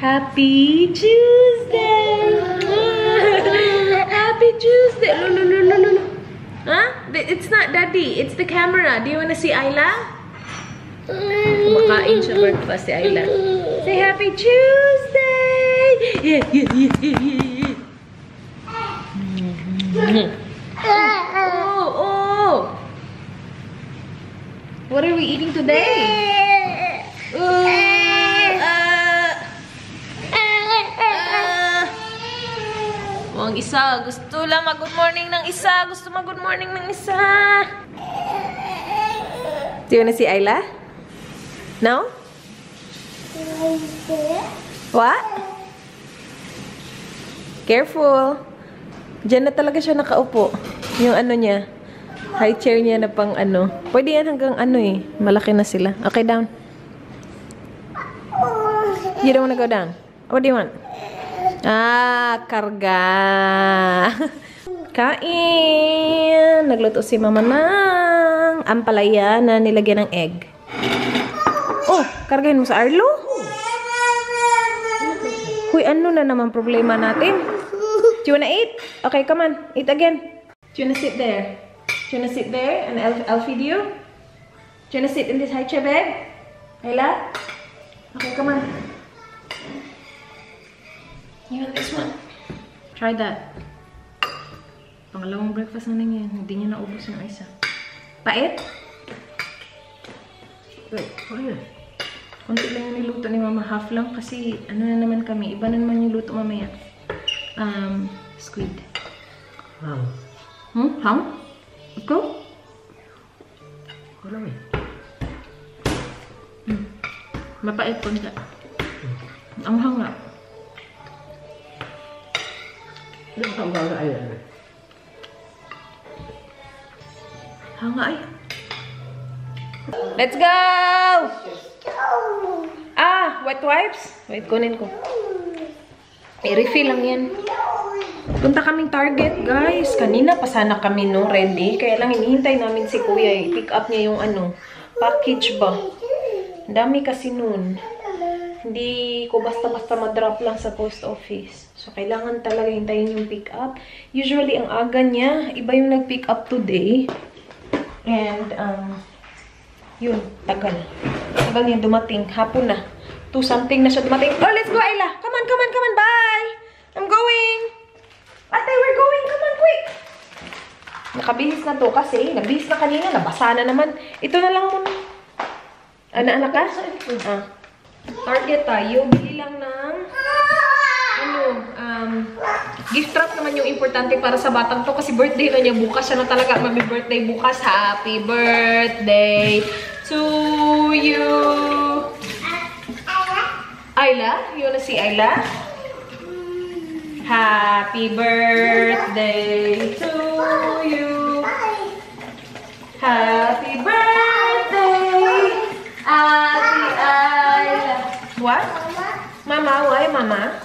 Happy Tuesday! Happy Tuesday! No. Huh? It's not Daddy. It's the camera. Do you want to see Ayla? Kumakain siya breakfast si Ayla. Say Happy Tuesday! Yeah. Oh. What are we eating today? Ang isa, gusto lang mag-good morning ng isa. Gusto mag-good morning ng isa. Do you wanna see Ayla? No? What? Careful. Diyan na talaga siya nakaupo. Yung ano niya. High chair niya na pang ano. Pwede yan hanggang ano eh. Malaki na sila. Okay, down. You don't wanna go down? What do you want? Karga. Kain. Nagluto si mama ng ampalaya na nilagyan ng egg. Oh, kargahin mo sa Arlo? Huy, ano na naman problema natin? Do you wanna eat? Okay, come on. Eat again. Do you wanna sit there? Do you wanna sit there and I'll feed you? Do you wanna sit in this high chair bed? Ayla? Okay, come on. You want this one? Try that. Pangalawang breakfast na yan. Hindi niya naubos yung isa. Pait? Wait, ano? Kunti lang yung niluto ni Mama. Half lang kasi ano na naman kami. Iba na naman yung luto mamaya. Squid. Ham. Ham? Ikaw? Wala eh. Mapait po nila. Ang hanga. Hanga ay. Let's go! Wet wipes? Wait, kunin ko. I-refill lang yan. Punta kaming Target, guys. Kanina pa sana kami, no? Ready. Kaya lang hinihintay namin si Kuya. I-pick up niya yung ano, package ba? Ang dami kasi nun. Hindi ko basta-basta ma-drop lang sa post office. So, kailangan talaga hintayin yung pick up. Usually, ang aga niya, iba yung nag-pick up today. And, yun, tagal. Tagal niya dumating. Hapon na. 2 something na siya dumating. Oh, let's go, Ayla! Come on, bye! I'm going! Ate, we're going! Come on, quick! Nakabilis na to kasi, nabilis na kanina, nabasa na naman. Ito na lang muna. Anak ka? Target tayo. Bili lang ng gift wrap naman yung importante para sa batang to kasi birthday na niya bukas. Siya na talaga mag-birthday bukas. Happy birthday to you. Ayla? You wanna see Ayla? Happy birthday to you. Happy birthday, Ate Ayla. What? Mama, why Mama?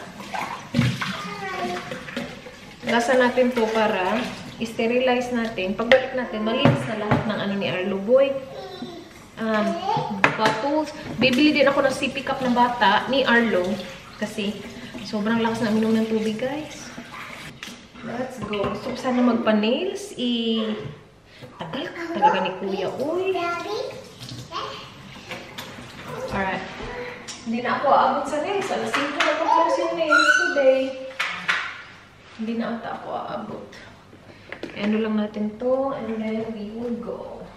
Nasa natin to para i-sterilize natin. Pagbalik natin, malinis na lahat ng ano ni Arlo Boy. Bottles. Bibili din ako ng sippy cup ng bata ni Arlo. Kasi sobrang lakas na minom ng tubig, guys. Let's go. Gusto ko sana magpa-nails. Tagal talaga ni Kuya. Uy. Alright. Hindi na ako aabot sa nails. Alas 5 na pa-close yung nails today. Hindi na ata ako aabot. Ano lang natin to, and then we will go.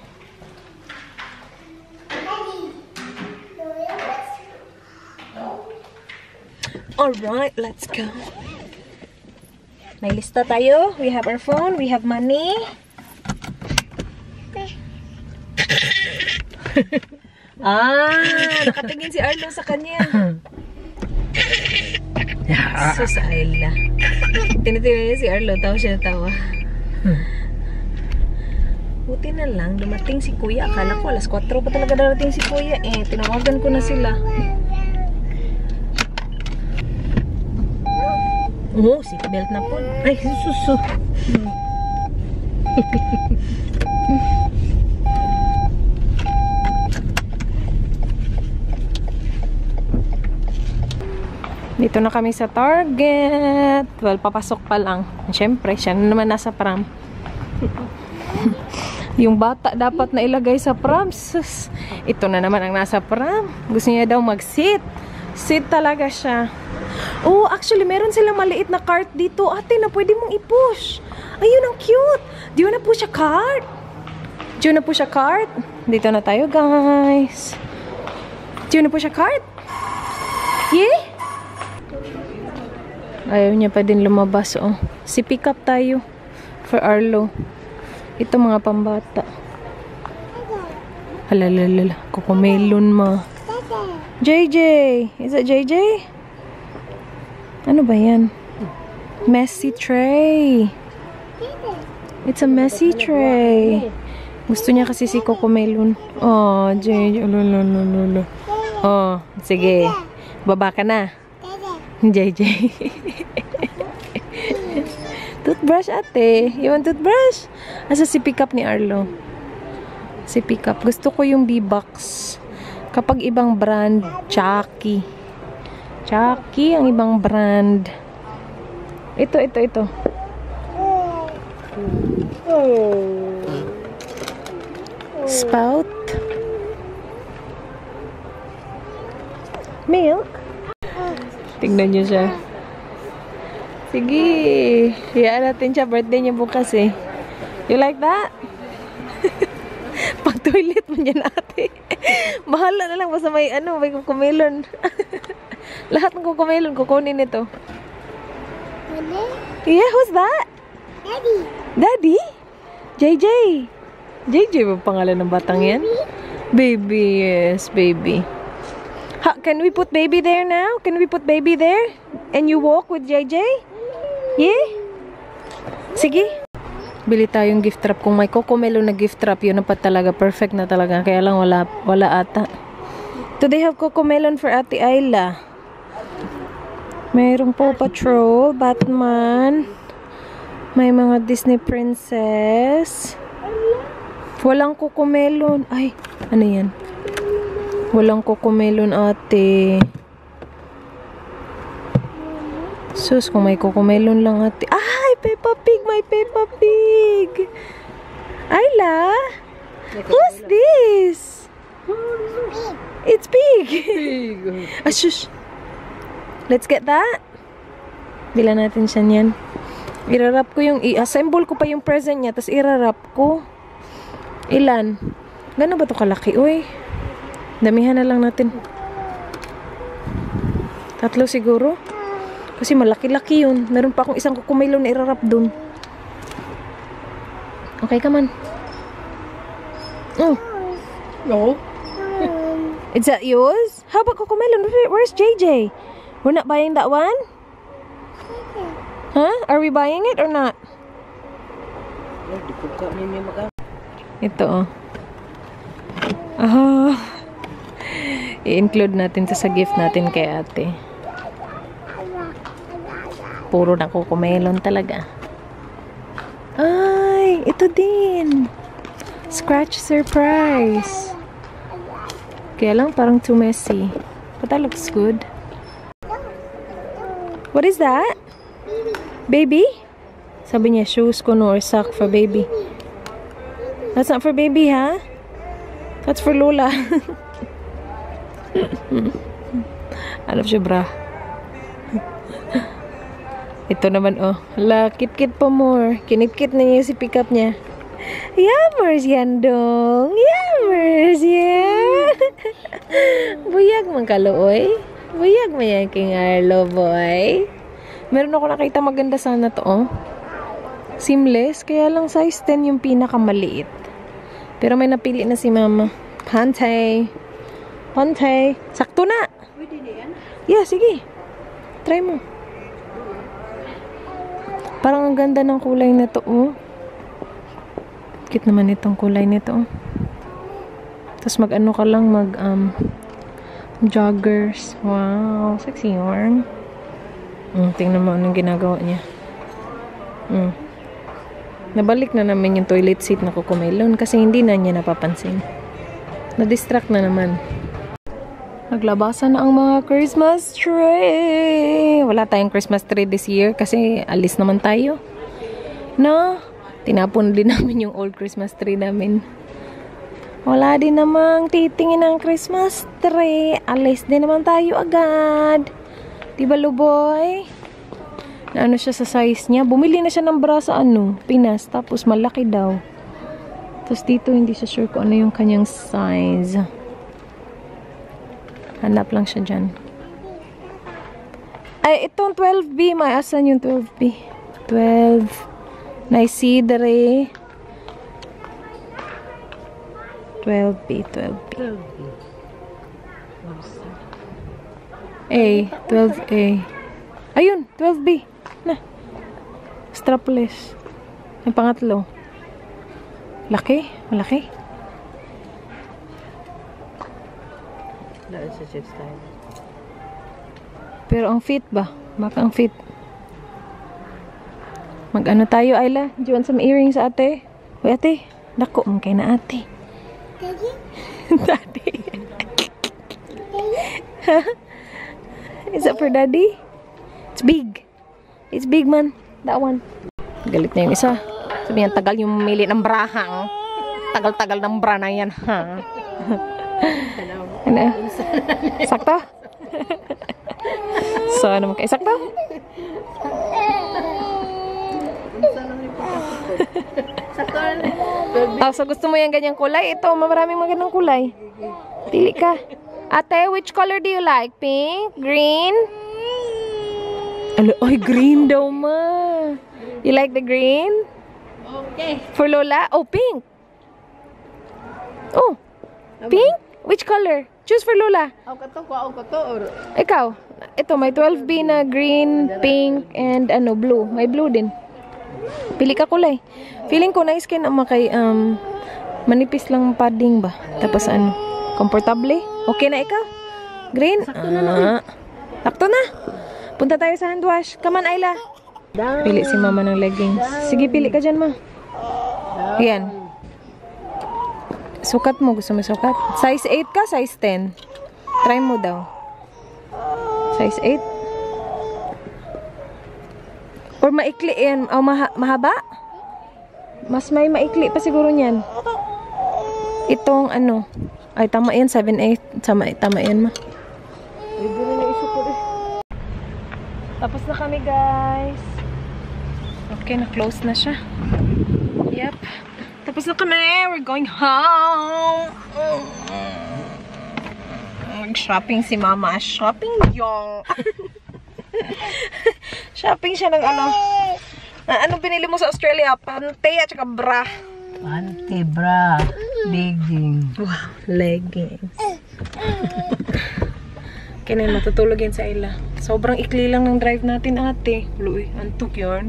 Alright, let's go. May lista tayo. We have our phone, we have money. Nakatingin si Arlo sa kanya. Sus, Ayla. Tinitingnan niya si Arlo. Tawa siya na tawa. Buti na lang. Dumating si Kuya. Akala ko alas 4 pa talaga darating si Kuya. Tinawagan ko na sila. Seatbelt na po. Ay, suso. Dito na kami sa Target. Well, papasok pa lang. Siyempre, siya na naman nasa pram. Yung bata dapat na ilagay sa pram. Sus, ito na naman ang nasa pram. Gusto niya daw mag-sit. Sit talaga siya. Oh, actually, meron silang maliit na cart dito. Ate, na pwede mong i-push. Ayun, ang cute. Do you wanna push a cart? Do you wanna push a cart? Dito na tayo, guys. Do you wanna push a cart? Yeah? Ayaw niya pa din lumabas, oh. Si pick up tayo for Arlo. Ito mga pambata. Halalalala. Kokomelon ma. JJ! Is it JJ? Ano ba yan? Messy tray. It's a messy tray. Gusto niya kasi si Cocomelon. Oh, JJ. Oh, sige. Baba ka na. JJ. Toothbrush ate. You want toothbrush? Asa si pick up ni Arlo? Si pick up. Gusto ko yung B-Box. Kapag ibang brand, Chucky. Chucky ang ibang brand. Ito. Spout. Milk. Tignan niyo siya. Sige. Hiyaan natin siya. Birthday niya bukas eh. You like that? Pag toilet mo niyan ate. Bahala na lang. Basta may may kukumelon. Lahat ng kukumelon, kukunin ito. Yeah, who's that? Daddy. Daddy? JJ. JJ ba pangalan ng batang yan? Baby, yes, baby. Can we put baby there now? Can we put baby there? And you walk with JJ? Yeah? Sige. Bili tayong gift wrap. Kung may Cocomelon na gift wrap, yun na pa talaga. Perfect na talaga. Kaya lang wala ata. Do they have Cocomelon for Ate Ayla? Mayroong Paw Patrol, Batman. May mga Disney Princess. Walang Cocomelon. Ay, ano yan? Walang Cocomelon ate. Sus, kung may Cocomelon lang ate. Ay, Peppa Pig! May Peppa Pig! Ayla? Who's this? It's Pig! Ah, shush! Let's get that. Bila natin siya niyan. Irarap ko yung, i-assemble ko pa yung present niya, tapos irarap ko. Ilan? Gano'n ba ito kalaki? Uy. Damihan na lang natin. 3 siguro. Kasi malaki-laki yun. Meron pa akong isang Cocomelon na irarap dun. Okay, come on. Oh. No. Is that yours? How about Cocomelon? Where's JJ? We're not buying that one? Huh? Are we buying it or not? Ito, oh. Ah. I-include natin to sa gift natin kay ate. Puro na Cocomelon talaga. Ay, ito din. Scratch surprise. Kaya lang parang too messy. But that looks good. What is that? Baby? Sabi niya, shoes ko no or sock for baby. That's not for baby, ha? That's for Lola. Ano siya, bra? Ito naman, oh. Hala, kit-kit pa more. Kinit-kit na niya si pick up niya. Yummers yan dong. Yummers, yeah. Buyag man kaluoy. Buyag man yan king Arlo, boy. Meron ako nakita maganda sana to, oh. Seamless, kaya lang size 10 yung pinakamaliit. Pero may napili na si mama. Pantay. Pantay. Sakto na. Pwede na yan? Yeah, sige. Try mo. Parang ang ganda ng kulay na to, oh. Cute naman itong kulay nito, oh. Tapos mag-ano ka lang, joggers. Wow, sexy yarn. Tingnan mo anong ginagawa niya. Nabalik na namin yung toilet seat na Cocomelon kasi hindi na niya napapansin. Na-distract na naman. Naglabasan na ang mga Christmas tree. Wala tayong Christmas tree this year kasi alis naman tayo. No? Tinapon din namin yung old Christmas tree namin. Wala din namang titingin ng Christmas tree. Alis din naman tayo agad. Diba, Luboy? Na ano siya sa size niya. Bumili na siya ng bra sa Pinas. Tapos malaki daw. Tapos dito hindi siya sure kung ano yung kanyang size. Hanap lang siya dyan. Ay, itong 12B. May asan yung 12B? 12. Naisidre. 12B. A. 12A. Ayun, 12B. Na. Strapless. Yung pangatlo. Laki? Malaki? Pero ang fit ba? Baka ang fit. Mag-ano tayo, Ayla? Do you want some earrings, ate? Uy, ate. Dako, kay na ate. Daddy? Daddy. Is that for daddy? It's big. It's big, man. That one. Galit na yung isa. Sabi niya, tagal yung mamili ng braha. Tagal-tagal ng bra na yan, ha? Ano? Sakto? So, ano mo kayo? Sakto? Oh, so gusto mo yung ganyang kulay? Ito, maraming magandang kulay. Pili ka. Ate, which color do you like? Pink? Green? Ay, green daw, ma. You like the green? Okay. For Lola? Oh, pink. Oh, pink? Which color? Choose for Lola. Ikaw. Ito, may 12B na green, pink, and blue. May blue din. Pili ka kulay. Feeling ko nice skin makay manipis lang padding ba. Tapos comfortable. Okay na ikaw? Green? Sakto na. Sakto na. Punta tayo sa hand wash. Come on, Ayla. Pili si mama ng leggings. Sige, pili ka dyan, ma. Ayan. Sukat mo. Gusto mo sukat? Size 8 ka? Size 10? Try mo daw. Size 8? Or maikli yan. O mahaba? Mas may maikli pa siguro niyan. Itong ay tama yan. 7-8. Tama yan, ma. Tapos na kami, guys. Okay, na-close na siya. Yep. Tapos na kami. We're going home. Mag-shopping si mama. Shopping yung. Shopping siya ng ano binili mo sa Australia? Pante at saka bra. Pante, bra. Leggings. Wow, leggings. Kaya matutulog yan sa Ayla. Sobrang ikli lang ng drive natin, ate. Luy, antok yun.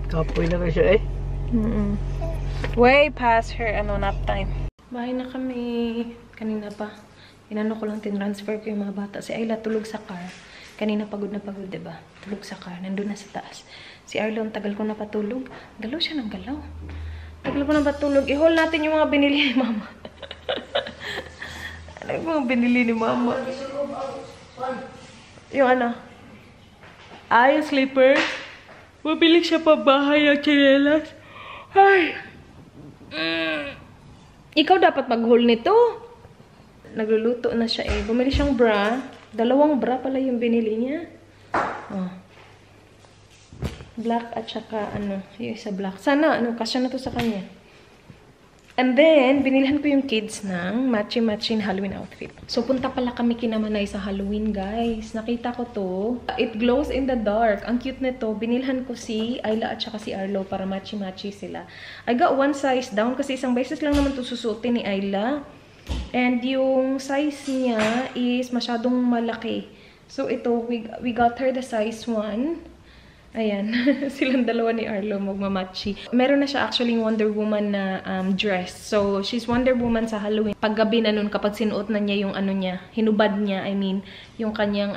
Kapoy na ba siya eh? Way past her nap time. Bahay na kami. Kanina pa. Inano ko lang tinransfer ko yung mga bata. Si Ayla tulog sa car. Kanina pagod na pagod, diba? Tulog sa car. Nandun na sa taas. Si Arlo, ang tagal ko na patulog. Galaw siya ng galaw. Tagal ko na patulog. I-haul natin yung mga binili ni mama. Ano yung mga binili ni mama? Yung yung slippers. Mabili siya pa bahay ng chinelas. Ay. Ikaw dapat mag-haul nito. Nagluluto na siya eh. Bumili siyang bra. 2 bra pala yung binili niya. Oh. Black at saka yung isa black. Sana kasya na to sa kanya. And then, binilhan ko yung kids ng matchy-matchy Halloween outfit. So, punta pala kami kinamanay sa Halloween, guys. Nakita ko to. It glows in the dark. Ang cute nito. Binilhan ko si Ayla at saka si Arlo para matchy-matchy sila. I got 1 size down kasi isang beses lang naman to susuotin ni Ayla. And yung size niya is masyadong malaki. So, ito, we got her the size 1. Ayan. Silang dalawa ni Arlo magmamachi. Meron na siya actually Wonder Woman na dress. So, she's Wonder Woman sa Halloween. Paggabi na nun, kapag sinuot na niya yung niya, hinubad niya, yung kanyang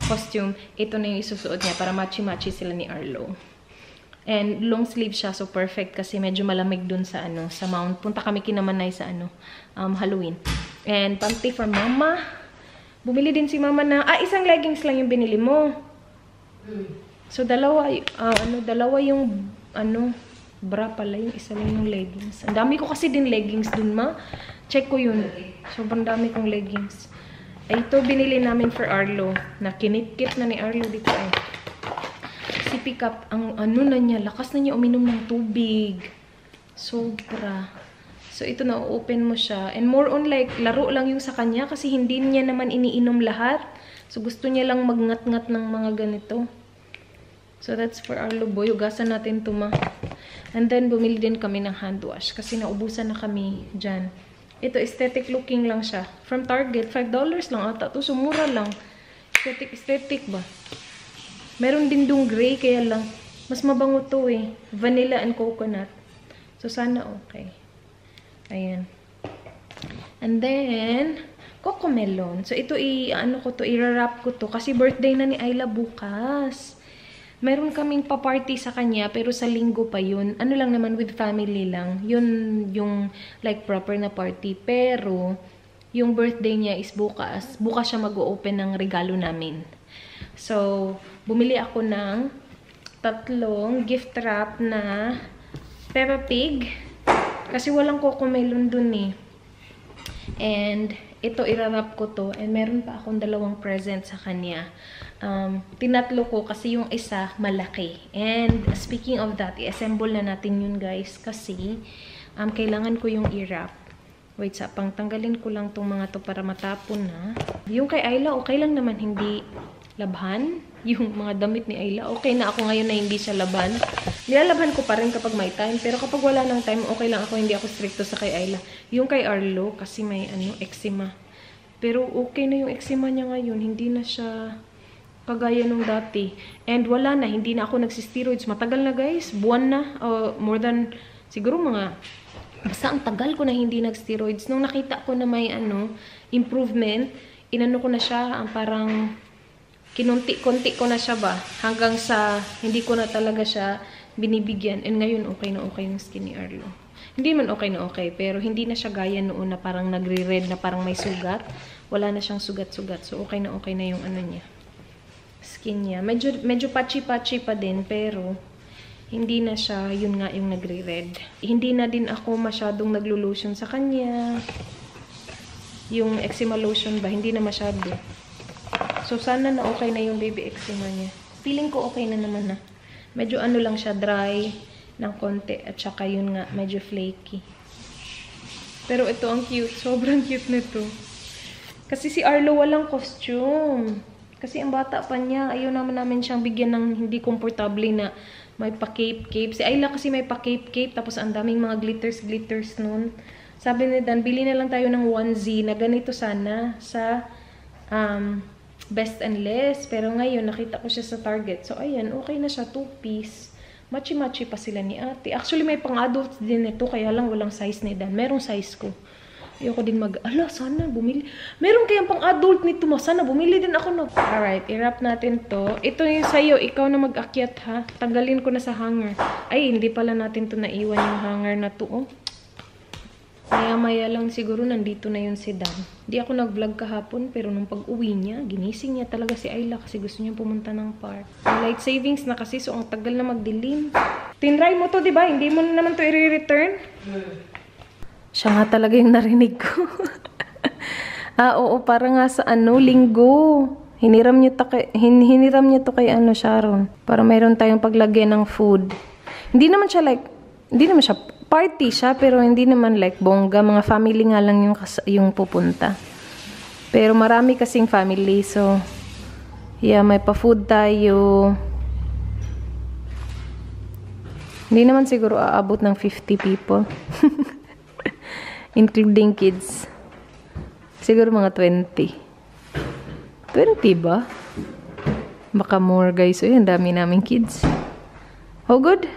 costume, ito na yung isusuot niya para matchy-matchy sila ni Arlo. And long sleeve siya, so perfect kasi medyo malamig dun sa sa Mount. Punta kami kinamanay sa Halloween. And panty for mama. Bumili din si mama na, isang leggings lang yung binili mo. So, dalawa yung, bra pala, yung isa lang yung leggings. Ang dami ko kasi din leggings dun, ma. Check ko yun. Sobrang dami kong leggings. Ito, binili namin for Arlo. Na kinit-kit na ni Arlo dito eh. Si Pickup, ang na niya, lakas na niya uminom ng tubig. Sobra. So, ito na, open mo siya. And more on like, laro lang yung sa kanya kasi hindi niya naman iniinom lahat. So, gusto niya lang magngat-ngat ng mga ganito. So, that's for Arlo boy. Ugasan natin ito, ma. And then, bumili din kami ng hand wash kasi naubusan na kami dyan. Ito, aesthetic looking lang siya. From Target, $5 lang ata. Ito, sumura lang. Aesthetic ba? Meron din dong gray, kaya lang. Mas mabango to eh. Vanilla and coconut. So, sana okay. Ayan. And then, Cocomelon. So, ito, i-wrap ko to. Kasi birthday na ni Ayla bukas. Meron kaming pa-party sa kanya, pero sa linggo pa yun. Ano lang naman, with family lang. Yun, yung, like, proper na party. Pero, yung birthday niya is bukas. Bukas siya mag-o-open ng regalo namin. So, bumili ako ng 3 gift wrap na Peppa Pig. Kasi walang Cocomelon dun eh. And, ito, i-wrap ko to. And meron pa akong 2 present sa kanya. Tinatlo ko kasi yung isa malaki. And speaking of that, i-assemble na natin yun guys kasi kailangan ko yung i-wrap. Wait, pangtanggalin ko lang tong mga to para matapon na. Yung kay Ayla, okay lang naman hindi labhan. Yung mga damit ni Ayla, okay na ako ngayon na hindi siya laban. Nilalabhan ko pa rin kapag may time. Pero kapag wala ng time, okay lang ako. Hindi ako stricto sa kay Ayla. Yung kay Arlo, kasi may eczema. Pero okay na yung eczema niya ngayon. Hindi na siya kagaya nung dati. And wala na, hindi na ako nagsisteroids. Matagal na guys, buwan na. More than, siguro mga, basta ang tagal ko na hindi nagsteroids. Nung nakita ko na may improvement, inano ko na siya, ang parang, kinunti-kunti ko na siya ba, hanggang sa, hindi ko na talaga siya binibigyan. And ngayon, okay na okay yung skin ni Arlo. Hindi man okay na okay, pero hindi na siya gaya noon na parang nagre-red na parang may sugat. Wala na siyang sugat-sugat. So, okay na yung niya. Skin niya. Medyo patchy-patchy pa din, pero hindi na siya, yun nga yung nagre-red. Hindi na din ako masyadong naglo-lotion sa kanya. Yung eczema lotion ba, hindi na masyado. So, sana na okay na yung baby eczema niya. Feeling ko okay na naman na. Medyo lang siya, dry ng konti. At saka yun nga, medyo flaky. Pero ito, ang cute. Sobrang cute nito. Kasi si Arlo walang costume. Kasi ang bata pa niya, ayaw namin siyang bigyan ng hindi komportable na may pa-cape-cape. Si Ayla kasi may pa-cape-cape, tapos ang daming mga glitters nun. Sabi ni Dan, bili na lang tayo ng onesie na ganito sana sa Best and Less. Pero ngayon, nakita ko siya sa Target. So, ayan, okay na siya, 2-piece. Machi-machi pa sila ni ate. Actually, may pang-adults din ito, kaya lang walang size ni Dan. Merong size ko. Ayoko din sana bumili. Meron kayang pang-adult nito mo. Sana bumili din ako no. Alright, i-wrap natin to. Ito yung sa'yo. Ikaw na mag-akyat ha. Tanggalin ko na sa hanger. Ay, hindi pala natin to naiwan yung hanger na to. Oh. Maya-maya lang siguro nandito na yun si Dan. Hindi ako nag-vlog kahapon, pero nung pag-uwi niya, ginising niya talaga si Ayla kasi gusto niya pumunta ng park. Light savings na kasi, so ang tagal na magdilim. Tinry mo to, di ba? Hindi mo na naman to i-return? Siya nga talaga yung narinig ko. Oo, para nga sa linggo. Hiniram niya to kay Sharon. Para mayroon tayong paglagyan ng food. Hindi naman siya party siya, pero hindi naman like bongga. Mga family nga lang yung pupunta. Pero marami kasing family, so yeah, may pa-food tayo. Hindi naman siguro aabot ng 50 people. Including kids. Siguro mga 20. 20 ba? Baka more guys. So, yun, dami naming kids. Oh, good?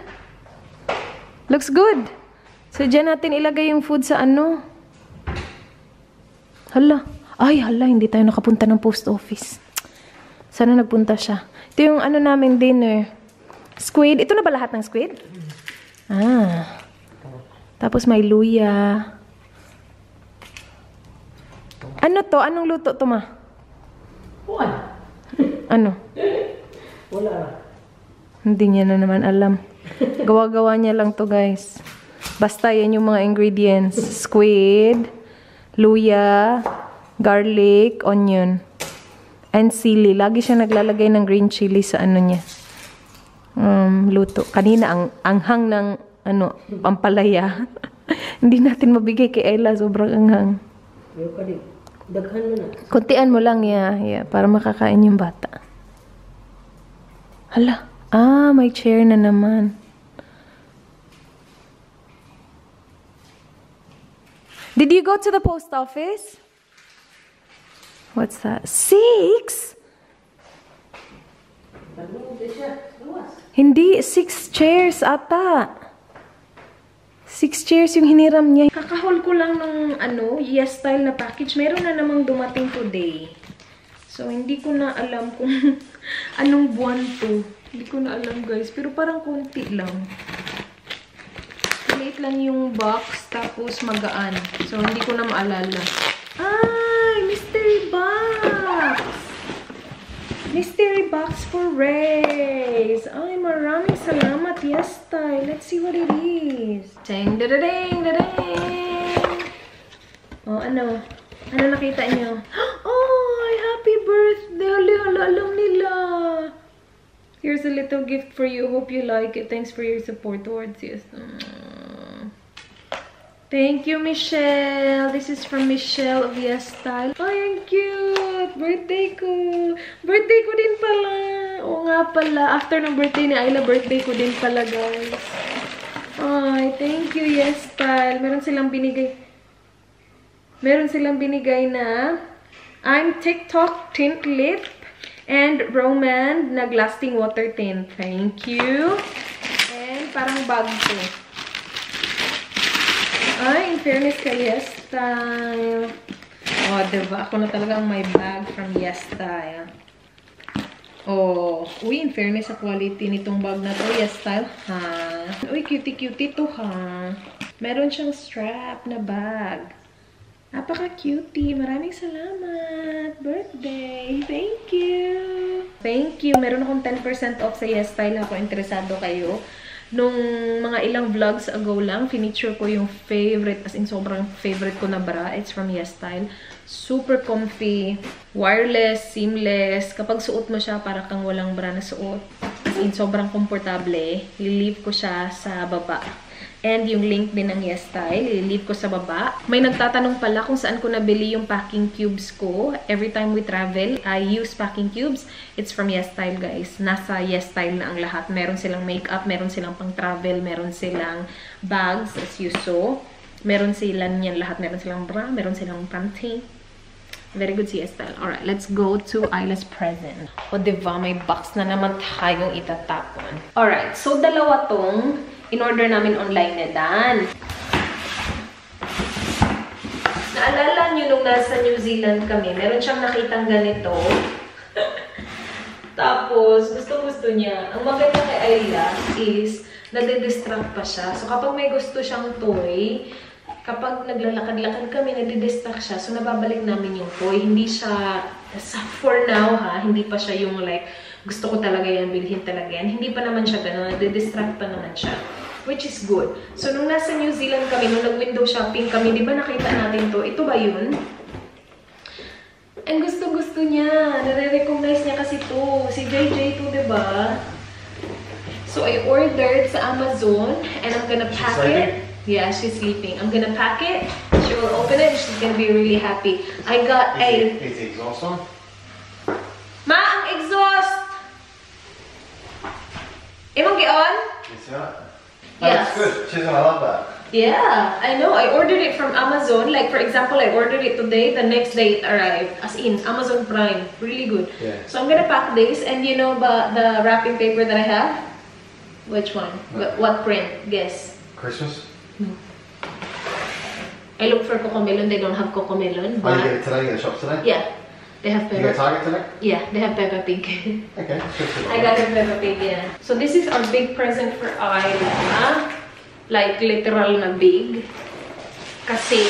Looks good. So, dyan natin ilagay yung food sa Hala. Ay, hala. Hindi tayo nakapunta ng post office. Sana nagpunta siya. Ito yung namin dinner. Squid. Ito na ba lahat ng squid? Tapos may luya. to? Anong luto to, ma? Kuan. Ano? Wala. Hindi niya na naman alam. Gawa-gawa niya lang to, guys. Basta yan yung mga ingredients. Squid, luya, garlic, onion, and sili. Lagi siya naglalagay ng green chili sa ano niya. Luto. Kanina, ang anghang ng pampalaya. Hindi natin mabigay kay Ella. Sobrang anghang. Yo ka di. Daghan mo na. Kuntian mo lang, yeah, para makakain yung bata. Hala. May chair na naman. Did you go to the post office? What's that? 6? Hindi, 6 chairs ata. 6 chairs yung hiniram niya. Kakahol ko lang ng Yes Style na package. Meron na namang dumating today. So, hindi ko na alam kung anong buwan to. Hindi ko na alam, guys. Pero parang konti lang. Maliit lang yung box, tapos magaan. So, hindi ko na maalala. Ay! Mystery box! Mystery box for Rays! Ay, maraming salamat, Yes Style. Let's see what it is. Ding, da da ding, da ding! Oh, ano? Ano nakita niyo? Oh, happy birthday! Hala, alam nila. Here's a little gift for you. Hope you like it. Thanks for your support towards Yes. Thank you, Michelle. This is from Michelle of Yes Style. Ay, ang cute! Birthday ko! Birthday ko din pala! Oo nga pala. After ng birthday ni Ayla, birthday ko din pala, guys. Ay, thank you, Yes Style. Meron silang binigay na I'm TikTok tint lip and Roman nag-lasting water tint. Thank you. And parang bag to. Ay, in fairness kay Yes Style. Oh, diba? Ako na talaga ang may bag from Yes Style. Oh, uy, in fairness sa quality nitong bag na to, Yes Style, ha? Uy, cutie-cutie to, ha? Meron siyang strap na bag. Napaka-cutie. Maraming salamat. Birthday. Thank you. Thank you. Meron akong 10% off sa Yes Style. Ako interesado kayo. Nung mga ilang vlogs ago lang, feature ko yung favorite, as in sobrang favorite ko na bra. It's from Yes Style. Super comfy, wireless, seamless. Kapag suot mo siya, para kang walang bra na suot. As in, sobrang komportable. Leave ko siya sa baba. And yung link din ng Yes Style, i-leave ko sa baba. May nagtatanong pala kung saan ko nabili yung packing cubes ko. Every time we travel, I use packing cubes. It's from Yes Style, guys. Nasa Yes Style na ang lahat. Meron silang makeup, meron silang pang-travel, meron silang bags, as you saw. Meron silang yan lahat. Meron silang bra, meron silang panty. Very good si Yes Style. Alright, let's go to Isla's present. O, diba? May box na naman tayong itatapon. Alright, so dalawa tong in-order namin online na Dan. Naalala nyo nung nasa New Zealand kami, meron siyang nakitang ganito. Tapos, gusto-gusto niya. Ang maganda kay Ayla is, nade-distract pa siya. So, kapag may gusto siyang toy, kapag naglalakad-lakad kami, nade-distract siya. So, nababalik namin yung toy. Hindi siya, for now ha, hindi pa siya yung like, gusto ko talaga yan, bilhin talaga yan. Hindi pa naman siya gano'n. Nade-distract pa naman siya. Which is good. So, nung nasa New Zealand kami, nung nag-window shopping kami, di ba nakita natin to? Ito ba yun? Ang gusto-gusto niya. Nare-recognize niya kasi to. Si JJ to, di ba? So, I ordered sa Amazon and I'm gonna pack it. Yeah, she's sleeping. I'm gonna pack it. She will open it and she's gonna be really happy. I got a... Is the exhaust on? Ma, ang exhaust! Imong gi-on? Is that? Yes. That's good. She's gonna love that. Yeah, I know. I ordered it from Amazon. Like, for example, I ordered it today. The next day it arrived. As in, Amazon Prime. Really good. Yeah. So, I'm gonna pack this. And you know the wrapping paper that I have? Which one? What print? Guess. Christmas? No. I look for Cocomelon. They don't have Cocomelon. Oh, you get it today in the shop today? Yeah. They have You get Peppa. Target today? Yeah, they have Peppa Pig. Okay. I got a Peppa Pig, yeah. So this is our big present for Ayla. Like, literal na big. Kasi,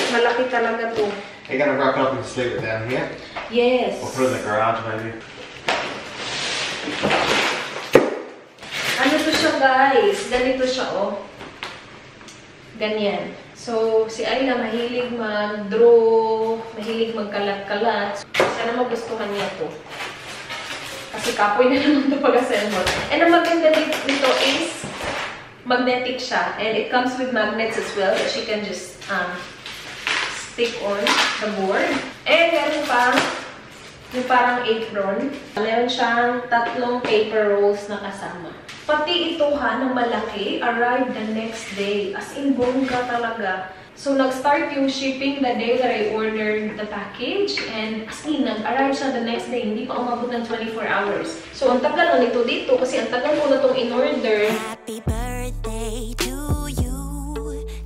malaki talaga to. Are you gonna wrap it up and sleep it down here? Yes. Or put it in the garage maybe? Ano to siya, guys? Ganito siya, oh. Ganyan. So, si Ayla mahilig mag-draw, mahilig magkalat-kalat. Sana magustuhan niya to. Kasi kapoy na naman ito pag-assemble. And ang maganda dito is magnetic siya. And it comes with magnets as well that she can just stick on the board. And meron pa yung parang apron. Meron siyang 3 paper rolls na kasama. Pati ito ha, ng malaki, arrived the next day. As in, bongga talaga. So, nag-start yung shipping the day that I ordered the package. And as in, nag-arrive siya the next day. Hindi pa umabot ng 24 hours. So, ang tagal lang nito dito kasi ang tagal ko na itong in-order. Happy birthday to you.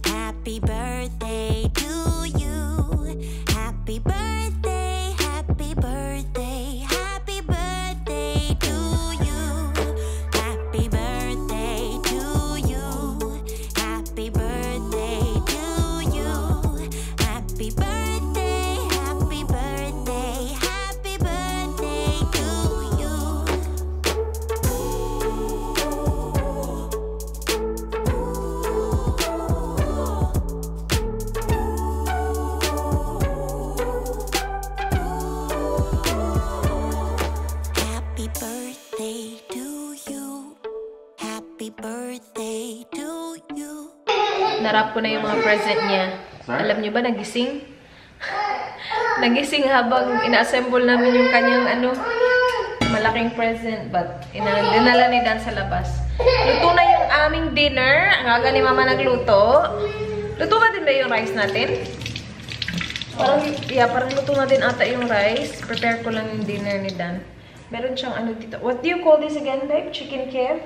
Happy birthday to you. Happy birthday, happy birthday, happy birthday to you. Happy birthday to you. Happy birthday to you. Happy birthday, happy birthday, happy birthday to you. Happy birthday to you. Happy birthday to you. Narap ko na yung mga present niya. Sorry? Alam niyo ba, nagising? Nagising habang ina-assemble namin yung kanyang malaking present. But, dinala ni Dan sa labas. Luto na yung aming dinner. Ang aga ni Mama nagluto. Luto na din ba yung rice natin? Parang luto na din ata yung rice. Prepare ko lang yung dinner ni Dan. Meron siyang dito. What do you call this again, babe? Chicken Kev?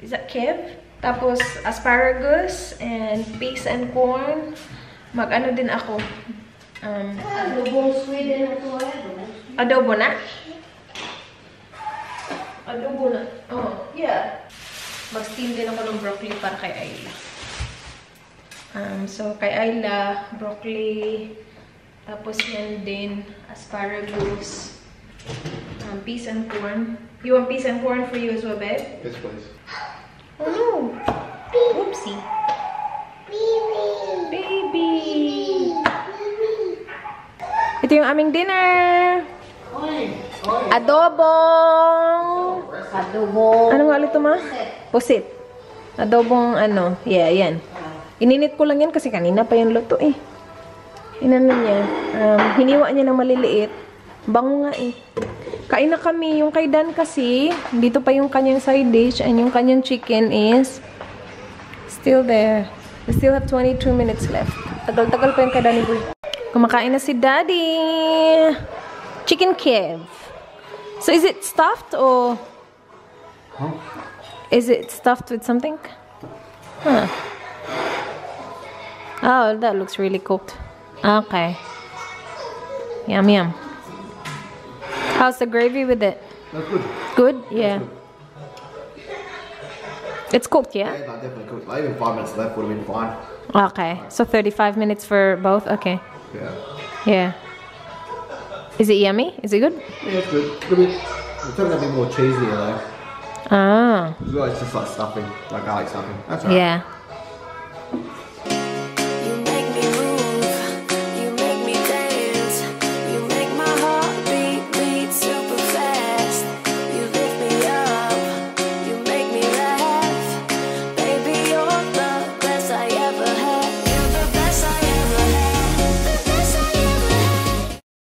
Is that Kev? Tapos, asparagus and peas and corn. Mag-ano din ako. Adobong Sweden na ito. Adobo na? Adobo na. Oh, yeah. Mag-steam din ako ng broccoli para kay Ayla. So, kay Ayla, broccoli. Tapos yan din, asparagus. Peas and corn. You want peas and corn for you as well, babe? Yes, please. Oh no! Oopsie. Baby! Ito yung aming dinner! Adobong! Ano nga ulit ito, ma? Pusit. Adobong yeah, yan. Ininit ko lang yan kasi kanina pa yung luto eh. Inano niya. Hiniwa niya ng maliliit. Bango nga eh. Kain na kami. Yung kay Dan kasi, dito pa yung kanyang side dish and yung kanyang chicken is still there. We still have 22 minutes left. Tagal-tagal pa yung kay Danny Boy. Kumakain na si Daddy. Chicken Kev. So is it stuffed or is it stuffed with something? Huh. Oh, that looks really cooked. Okay. Yum, yum. How's the gravy with it? That's good. Good? Yeah. It's cooked, yeah? Yeah, no, definitely cooked. Like, even 5 minutes left would have been fine. Okay. So 35 minutes for both? Okay. Yeah. Yeah. Is it yummy? Is it good? Yeah, it's good. It's probably a bit more cheesy though. Ah. As well, it's just like stuffing, like garlic stuffing. That's right. Yeah.